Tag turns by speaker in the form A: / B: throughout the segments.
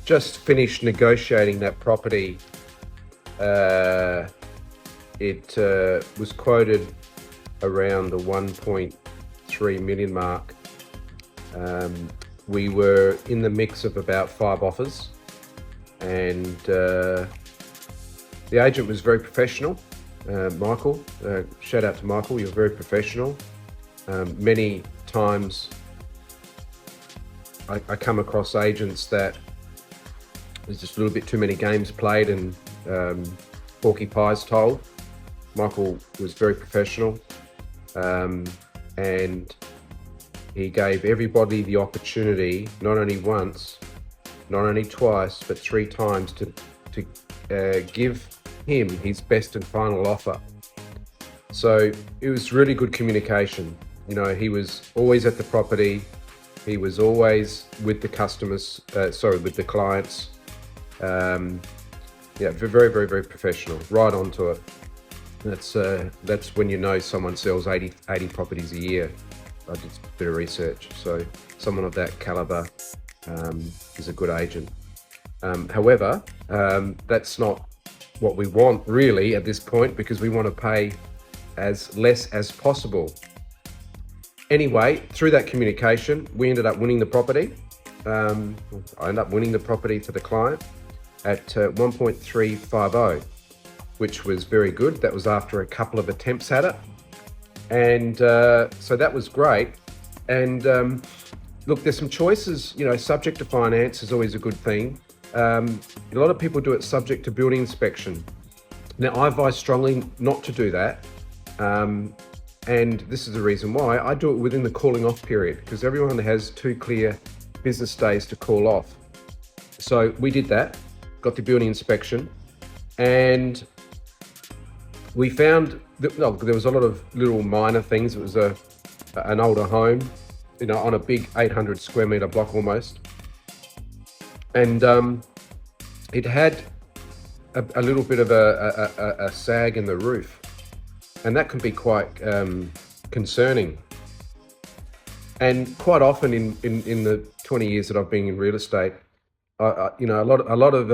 A: just finished negotiating that property. It was quoted around the 1.3 million mark. We were in the mix of about 5 offers, and the agent was very professional. Michael, shout out to Michael, you're very professional. Many times I come across agents that there's just a little bit too many games played and porcupines told. Michael was very professional, and he gave everybody the opportunity, not only once, not only twice, but 3 times to give him his best and final offer. So it was really good communication. You know, he was always at the property. He was always with the customers, with the clients. Yeah, very, very, very professional, right onto it. That's when you know someone sells 80 properties a year. I did a bit of research. So someone of that caliber is a good agent. However, that's not what we want really at this point, because we want to pay as less as possible. Anyway, through that communication, we ended up winning the property. I ended up winning the property for the client at 1.350, which was very good. That was after a couple of attempts at it. And so that was great. And look, there's some choices, you know, subject to finance is always a good thing. A lot of people do it subject to building inspection. Now, I advise strongly not to do that. And this is the reason why. I do it within the calling off period, because everyone has 2 clear business days to call off. So we did that, got the building inspection, and we found that there was a lot of little minor things. It was an older home, you know, on a big 800 square meter block almost. And it had a little bit of a sag in the roof. And that can be quite concerning. And quite often in the 20 years that I've been in real estate, you know, a lot of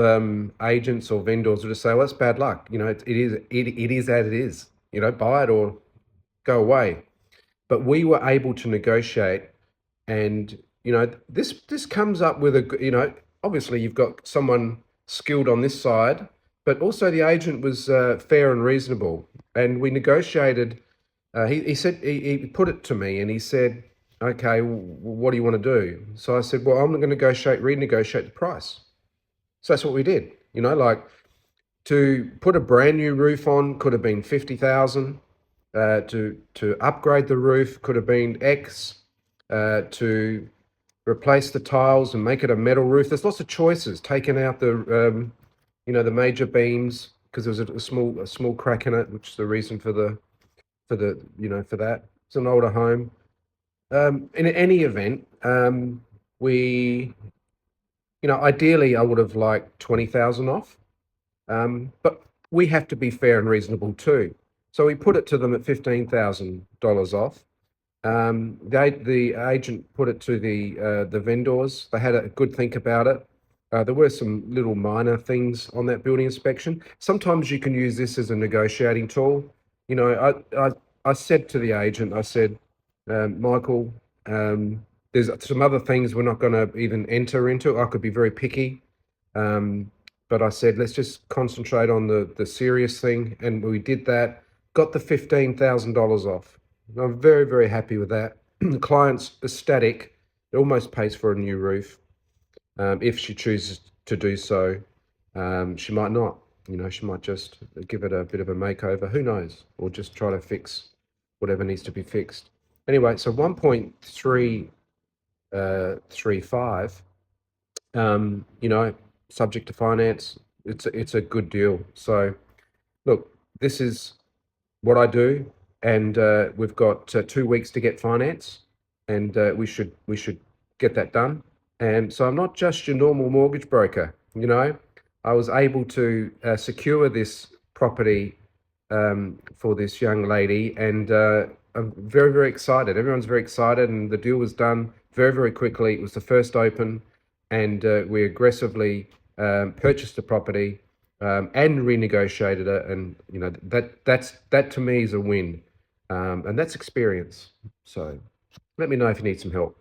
A: agents or vendors will just say, well, that's bad luck. You know, it is as it is. You know, buy it or go away. But we were able to negotiate, and you know, this comes up with you know, obviously you've got someone skilled on this side, but also the agent was fair and reasonable, and we negotiated. He said, he put it to me and he said, okay, what do you want to do? So I said, well, I'm going to renegotiate the price. So that's what we did. You know, like, to put a brand new roof on could have been 50,000. To upgrade the roof could have been X. To replace the tiles and make it a metal roof. There's lots of choices. Taking out the, you know, the major beams because there was a small crack in it, which is the reason for the you know, for that. It's an older home. In any event, we, you know, ideally I would have liked 20,000 off, but we have to be fair and reasonable too. So we put it to them at $15,000 off. The agent put it to the vendors. They had a good think about it. There were some little minor things on that building inspection. Sometimes you can use this as a negotiating tool. You know, I said to the agent, I said, Michael, there's some other things we're not going to even enter into. I could be very picky, but I said, let's just concentrate on the serious thing. And we did that, got the $15,000 off. I'm very, very happy with that. The client's ecstatic. It almost pays for a new roof. If she chooses to do so, she might not. You know, she might just give it a bit of a makeover. Who knows? Or just try to fix whatever needs to be fixed. Anyway, so 1.335, you know, subject to finance, it's a good deal. So, look, this is what I do, and we've got 2 weeks to get finance, and we should get that done. And so I'm not just your normal mortgage broker. You know, I was able to secure this property for this young lady, and I'm very, very excited. Everyone's very excited, and the deal was done very, very quickly. It was the first open. and we aggressively purchased the property and renegotiated it, and that to me is a win, and that's experience. So let me know if you need some help.